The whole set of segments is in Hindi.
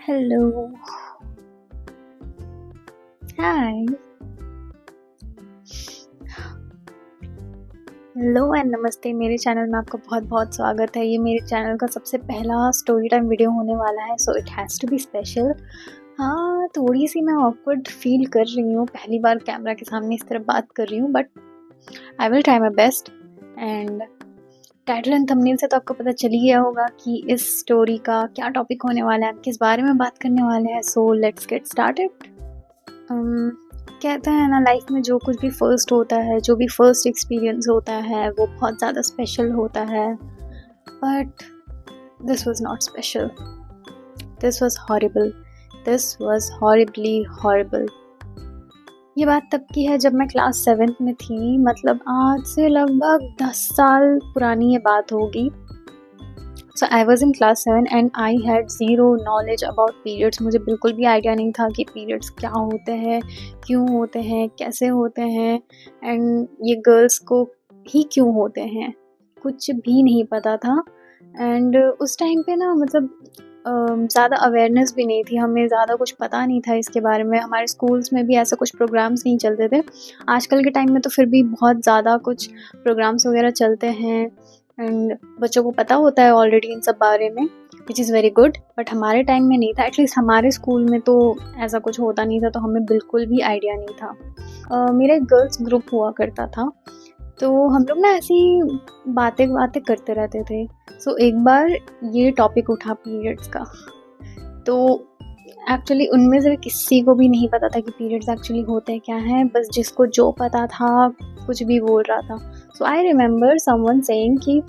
हेलो, हाय, हेलो एंड नमस्ते। मेरे चैनल में आपका बहुत-बहुत स्वागत है। ये मेरे चैनल का सबसे पहला स्टोरी टाइम वीडियो होने वाला है, so it has to be special. हाँ, थोड़ी-सी मैं ऑकवर्ड फ़ील कर रही हूँ, पहली बार कैमरा के सामने इस तरह बात कर रही हूँ, but I will try my best. And title and thumbnail से तो आपको पता चल ही गया होगा कि इस स्टोरी का क्या टॉपिक होने वाला है, हम किस बारे में बात करने वाले हैं। So let's get started. कहते हैं ना, लाइफ में जो कुछ भी फर्स्ट होता है, जो भी फर्स्ट एक्सपीरियंस होता है, वो बहुत ज़्यादा स्पेशल होता है। But this was not special, this was horrible, this was horribly horrible. ये बात तब की है जब मैं क्लास 7th में थी, मतलब आज से लगभग 10 साल पुरानी ये बात होगी। So I was in class 7 and I had zero knowledge about periods. मुझे बिल्कुल भी आइडिया नहीं था कि पीरियड्स क्या होते हैं, क्यों होते हैं, कैसे होते हैं, एंड ये गर्ल्स को ही क्यों होते हैं, कुछ भी नहीं पता था। एंड उस टाइम पे ना, मतलब ज़्यादा अवेयरनेस भी नहीं थी, हमें ज़्यादा कुछ पता नहीं था इसके बारे में। हमारे स्कूल्स में भी ऐसा कुछ प्रोग्राम्स नहीं चलते थे। आजकल के टाइम में तो फिर भी बहुत ज़्यादा कुछ प्रोग्राम्स वगैरह चलते हैं एंड बच्चों को पता होता है ऑलरेडी इन सब बारे में, which is very good. But हमारे टाइम में नहीं था, एटलीस्ट हमारे स्कूल में तो ऐसा कुछ होता नहीं था, तो हमें बिल्कुल भी आइडिया नहीं था। मेरा एक गर्ल्स ग्रुप हुआ करता था, तो हम लोग ना ऐसी बातें बातें करते रहते थे। सो एक बार ये टॉपिक उठा पीरियड्स का, तो एक्चुअली उनमें से किसी को भी नहीं पता था कि पीरियड्स एक्चुअली होते क्या हैं, बस जिसको जो पता था कुछ भी बोल रहा था। सो आई रिमेंबर समवन सेइंग कि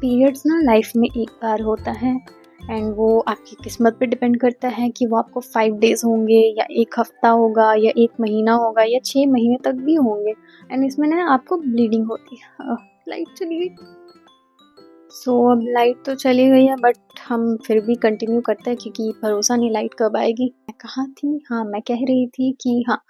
पीरियड्स ना लाइफ में एक बार होता है एंड वो आपकी किस्मत पे डिपेंड करता है कि वो आपको 5 डेज़ होंगे या 1 हफ्ता होगा या 1 महीना होगा या 6 महीने तक भी होंगे। एंड इसमें ना आपको ब्लीडिंग होती है। लाइट चली गई। सो अब लाइट तो चली गई है, बट हम फिर भी कंटिन्यू करते हैं क्योंकि भरोसा नहीं लाइट कब आएगी। मैं कहाँ थी? हाँ, मैं कह रही थी कि हाँ,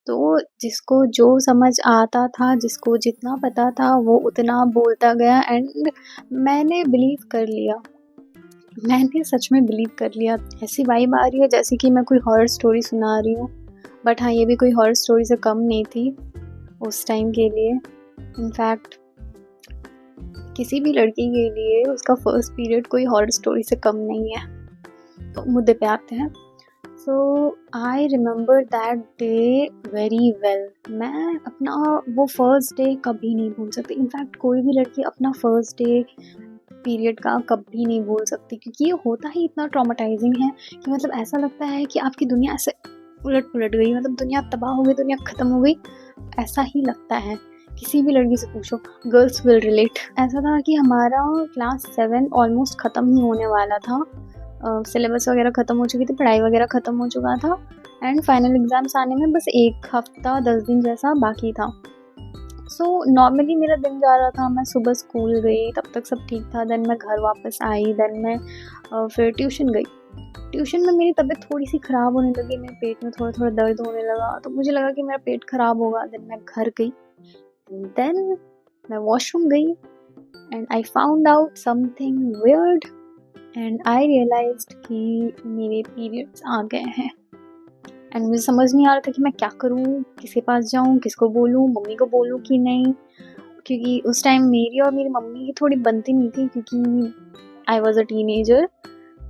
तो जिसको जो समझ आता था, जिसको जितना पता था, वो उतना बोलता गया एंड मैंने बिलीव कर लिया। मैंने सच में बिलीव कर लिया। ऐसी वाइब आ रही है जैसे कि मैं कोई हॉरर स्टोरी सुना रही हूँ, बट हाँ, ये भी कोई हॉरर स्टोरी से कम नहीं थी उस टाइम के लिए। इनफैक्ट किसी भी लड़की के लिए उसका फर्स्ट पीरियड कोई हॉरर स्टोरी से कम नहीं है। तो मुद्दे पे आते हैं। So I remember that day very well. मैं अपना वो फर्स्ट डे कभी नहीं भूल सकती। इनफैक्ट कोई भी लड़की अपना फर्स्ट डे पीरियड का कभी नहीं भूल सकती, क्योंकि ये होता ही इतना ट्रॉमेटाइजिंग है कि मतलब ऐसा लगता है कि आपकी दुनिया ऐसे उलट पुलट गई, मतलब दुनिया तबाह हो गई, दुनिया ख़त्म हो गई, ऐसा ही लगता है। किसी भी लड़की से पूछो, गर्ल्स विल रिलेट। ऐसा था कि हमारा क्लास 7 ऑलमोस्ट ख़त्म ही होने वाला था। सिलेबस वगैरह ख़त्म हो चुकी थी, पढ़ाई वगैरह ख़त्म हो चुका था एंड फाइनल एग्ज़ाम्स आने में बस 1 हफ्ता 10 दिन जैसा बाकी था। सो नॉर्मली मेरा दिन जा रहा था, मैं सुबह स्कूल गई, तब तक सब ठीक था। देन मैं घर वापस आई, देन मैं फिर ट्यूशन गई। ट्यूशन में मेरी तबीयत थोड़ी-सी ख़राब होने लगी, मेरे पेट में थोड़ा-थोड़ा दर्द होने लगा, तो मुझे लगा कि मेरा पेट ख़राब होगा। देन मैं घर गई, देन मैं वॉशरूम गई and I found out something weird and I realized कि मेरे पीरियड्स आ गए हैं। एंड मुझे समझ नहीं आ रहा था कि मैं क्या करूँ, किसके पास जाऊँ, किसको बोलूँ, मम्मी को बोलूँ कि नहीं, क्योंकि उस टाइम मेरी और मेरी मम्मी की थोड़ी बनती नहीं थी, क्योंकि I was a teenager.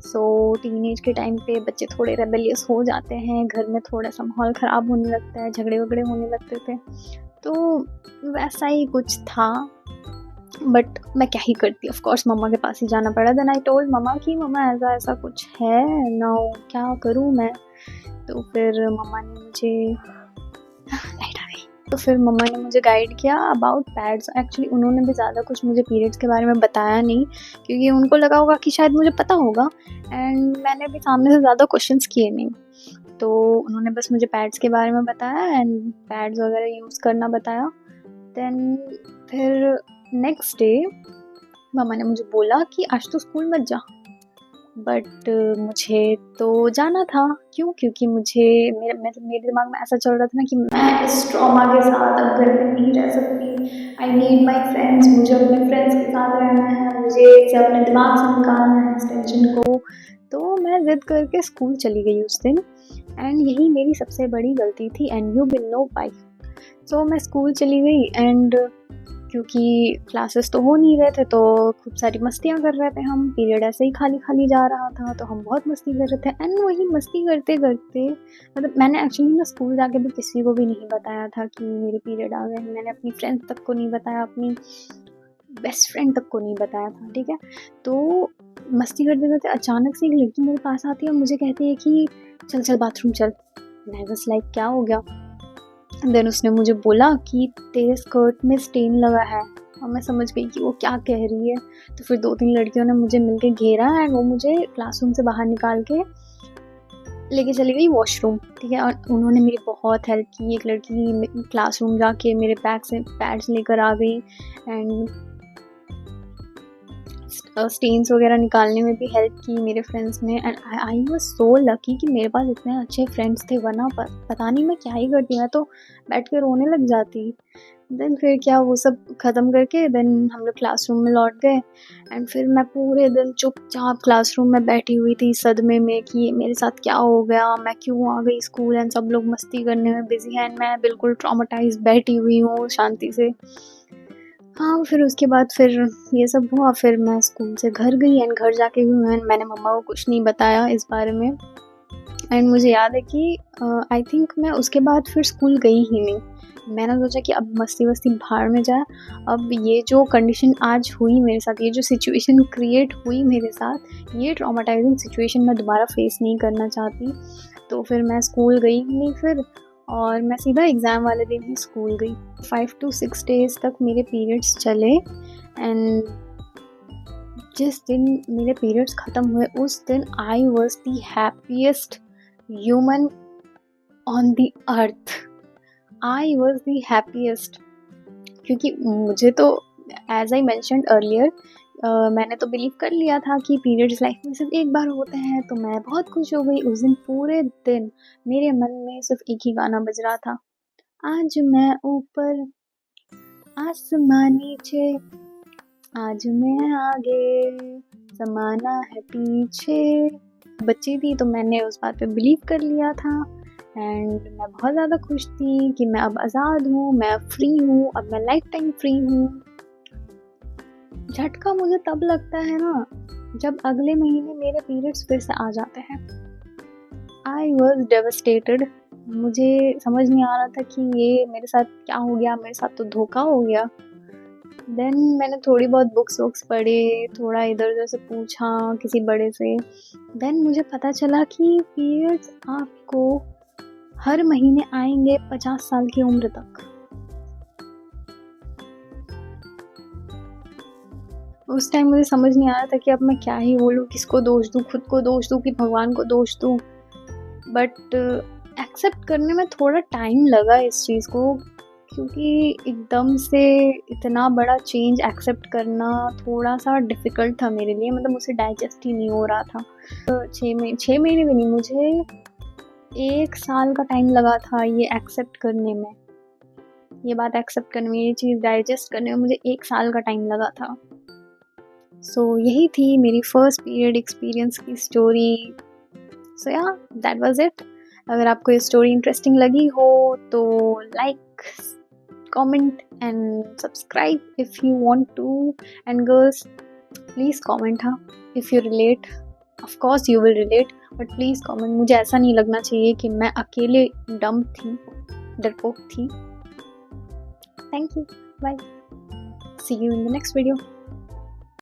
So teenage के टाइम पे बच्चे थोड़े रेबेलियस हो जाते हैं, घर में थोड़ा-सा माहौल ख़राब होने लगता है, झगड़े-वगड़े होने लगते थे, तो वैसा ही कुछ था। बट मैं क्या ही करती, ऑफ कोर्स मम्मा के पास ही जाना पड़ा। देन आई टोल्ड मम्मा कि मम्मा ऐसा-ऐसा कुछ है, नाउ क्या करूँ मैं? तो फिर मम्मा ने मुझे लाइट आ गई। तो फिर मम्मा ने मुझे गाइड किया अबाउट पैड्स। एक्चुअली उन्होंने भी ज़्यादा कुछ मुझे पीरियड्स के बारे में बताया नहीं, क्योंकि उनको लगा होगा कि शायद मुझे पता होगा एंड मैंने भी सामने से ज़्यादा क्वेश्चंस किए नहीं। तो उन्होंने बस मुझे पैड्स के बारे में बताया एंड पैड्स वगैरह यूज़ करना बताया। देन फिर नेक्स्ट डे मम्मा ने मुझे बोला कि आज तो स्कूल मत जा, बट मुझे तो जाना था। क्यों? क्योंकि मुझे मेरे दिमाग में ऐसा चल रहा था ना कि मैं इस ट्रॉमा के साथ अब घर पे नहीं रह सकती। आई नीड माई फ्रेंड्स, मुझे अपने फ्रेंड्स के साथ रहना है, मुझे इसे अपने दिमाग से निकालना है इस टेंशन को। तो मैं ज़िद करके स्कूल चली गई उस दिन, एंड यही मेरी सबसे बड़ी गलती थी, and you will know why. So मैं स्कूल चली गई, एंड क्योंकि क्लासेस तो हो नहीं रहे थे तो खूब सारी मस्तियाँ कर रहे थे हम। पीरियड ऐसे ही खाली खाली जा रहा था तो हम बहुत मस्ती कर रहे थे, एंड वही मस्ती करते करते मतलब मैंने एक्चुअली ना स्कूल जाके भी किसी को भी नहीं बताया था कि मेरे पीरियड आ गए। मैंने अपनी फ्रेंड्स तक को नहीं बताया, अपनी बेस्ट फ्रेंड तक को नहीं बताया था, ठीक है। तो मस्ती करते करते अचानक से एक लड़की मेरे पास आती है और मुझे कहती है कि चल चल बाथरूम चल। आई वाज लाइक क्या हो गया। देन उसने मुझे बोला कि तेरे स्कर्ट में स्टेन लगा है, और मैं समझ गई कि वो क्या कह रही है। तो फिर 2-3 लड़कियों ने मुझे मिलके घेरा, एंड वो मुझे क्लासरूम से बाहर निकाल के लेके चली गई वॉशरूम, ठीक है। और उन्होंने मेरी बहुत हेल्प की। एक लड़की क्लासरूम जाके मेरे बैग से पैड्स लेकर आ गई, एंड स्टेन्स वगैरह निकालने में भी हेल्प की मेरे फ्रेंड्स ने। And I was so lucky कि मेरे पास इतने अच्छे फ्रेंड्स थे, वरना पता नहीं मैं क्या ही करती। मैं तो बैठ के रोने लग जाती। देन फिर क्या, वो सब ख़त्म करके देन हम लोग क्लासरूम में लौट गए, एंड फिर मैं पूरे दिन चुपचाप क्लासरूम में बैठी हुई थी सदमे में कि मेरे साथ क्या हो गया, मैं क्यों आ गई स्कूल, एंड सब लोग मस्ती करने में बिजी हैं, मैं बिल्कुल ट्रॉमेटाइज बैठी हुई हूँ शांति से। हाँ, फिर उसके बाद फिर ये सब हुआ। फिर मैं स्कूल से घर गई, एंड घर जाके भी मैंने मम्मा को कुछ नहीं बताया इस बारे में। एंड मुझे याद है कि आई थिंक मैं उसके बाद फिर स्कूल गई ही नहीं। मैंने सोचा कि अब मस्ती वस्ती भाड़ में जाए। अब ये जो कंडीशन आज हुई मेरे साथ, ये जो सिचुएशन क्रिएट हुई मेरे साथ, ये ट्रॉमेटाइजिंग सिचुएशन मैं दोबारा फेस नहीं करना चाहती। तो फिर मैं स्कूल गई ही नहीं फिर, और मैं सीधा एग्ज़ाम वाले दिन ही स्कूल गई। 5 to 6 डेज़ तक मेरे पीरियड्स चले, एंड जिस दिन मेरे पीरियड्स ख़त्म हुए उस दिन I was the happiest human on the earth. I was the happiest, क्योंकि मुझे तो एज आई मेंशन्ड अर्लियर मैंने तो बिलीव कर लिया था कि पीरियड्स लाइफ में सिर्फ एक बार होते हैं। तो मैं बहुत खुश हो गई। उस दिन पूरे दिन मेरे मन में सिर्फ एक ही गाना बज रहा था, आज मैं ऊपर आसमान नीचे, आज मैं आगे ज़माना है पीछे। बच्ची थी तो मैंने उस बात पे बिलीव कर लिया था, एंड मैं बहुत ज़्यादा खुश थी कि मैं अब आज़ाद हूँ, मैं अब फ्री हूँ, अब मैं लाइफ टाइम फ्री हूँ। झटका मुझे तब लगता है ना जब अगले महीने मेरे पीरियड्स फिर से आ जाते हैं। I was devastated. मुझे समझ नहीं आ रहा था कि ये मेरे साथ क्या हो गया, मेरे साथ तो धोखा हो गया। देन मैंने थोड़ी बहुत बुक्स वुक्स पढ़े, थोड़ा इधर उधर से पूछा किसी बड़े से। देन मुझे पता चला कि पीरियड्स आपको हर महीने आएंगे 50 साल की उम्र तक। उस टाइम मुझे समझ नहीं आ रहा था कि अब मैं क्या ही बोलूँ, किसको दोष दूँ, खुद को दोष दूँ कि भगवान को दोष दूँ। बट एक्सेप्ट करने में थोड़ा टाइम लगा इस चीज़ को, क्योंकि एकदम से इतना बड़ा चेंज एक्सेप्ट करना थोड़ा सा डिफ़िकल्ट था मेरे लिए। मतलब मुझसे डाइजेस्ट ही नहीं हो रहा था। तो 6 महीने भी नहीं, मुझे 1 साल का टाइम लगा था ये एक्सेप्ट करने में। ये बात एक्सेप्ट करने में, ये चीज़ डाइजेस्ट करने में मुझे 1 साल का टाइम लगा था। सो यही थी मेरी फर्स्ट पीरियड एक्सपीरियंस की स्टोरी। सो या दैट वाज इट। अगर आपको ये स्टोरी इंटरेस्टिंग लगी हो तो like, comment and subscribe if you want to. And girls please comment, हाँ, if you relate. Of course you will relate, but please comment. मुझे ऐसा नहीं लगना चाहिए कि मैं अकेले डम्ब थी, डरपोक थी। Thank you, bye, see you in the next video.